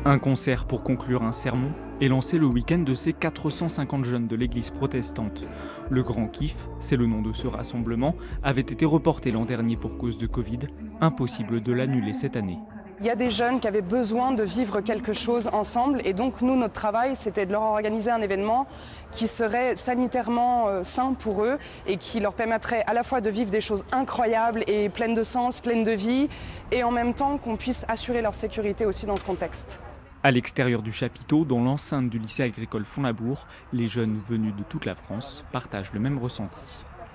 Un concert pour conclure un sermon est lancé le week-end de ces 450 jeunes de l'église protestante. Le Grand Kiff, c'est le nom de ce rassemblement, avait été reporté l'an dernier pour cause de Covid. Impossible de l'annuler cette année. Il y a des jeunes qui avaient besoin de vivre quelque chose ensemble et donc nous, notre travail, c'était de leur organiser un événement qui serait sanitairement sain pour eux et qui leur permettrait à la fois de vivre des choses incroyables et pleines de sens, pleines de vie et en même temps qu'on puisse assurer leur sécurité aussi dans ce contexte. À l'extérieur du chapiteau, dans l'enceinte du lycée agricole Font-Labour, les jeunes venus de toute la France partagent le même ressenti.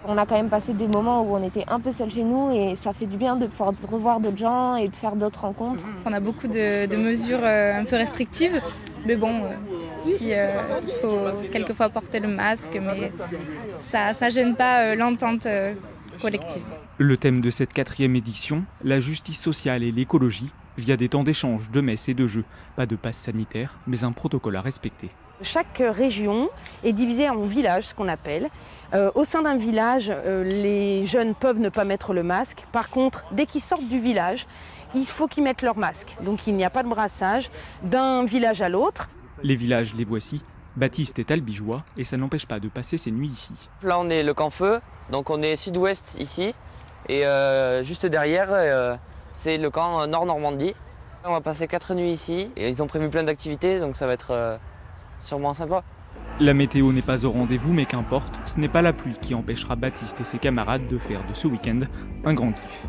On a quand même passé des moments où on était un peu seuls chez nous et ça fait du bien de pouvoir revoir d'autres gens et de faire d'autres rencontres. On a beaucoup de mesures un peu restrictives, mais bon, il faut quelquefois porter le masque, mais ça gêne pas l'entente collective. Le thème de cette 4e édition, la justice sociale et l'écologie, via des temps d'échange, de messes et de jeux. Pas de passe sanitaire, mais un protocole à respecter. Chaque région est divisée en villages, ce qu'on appelle. Au sein d'un village, les jeunes peuvent ne pas mettre le masque. Par contre, dès qu'ils sortent du village, il faut qu'ils mettent leur masque. Donc il n'y a pas de brassage d'un village à l'autre. Les villages, les voici. Baptiste est albigeois et ça n'empêche pas de passer ses nuits ici. Là, on est le camp feu, donc on est sud-ouest ici. Et juste derrière, c'est le camp Nord-Normandie. On va passer 4 nuits ici. Et ils ont prévu plein d'activités, donc ça va être sûrement sympa. La météo n'est pas au rendez-vous, mais qu'importe, ce n'est pas la pluie qui empêchera Baptiste et ses camarades de faire de ce week-end un grand kiff.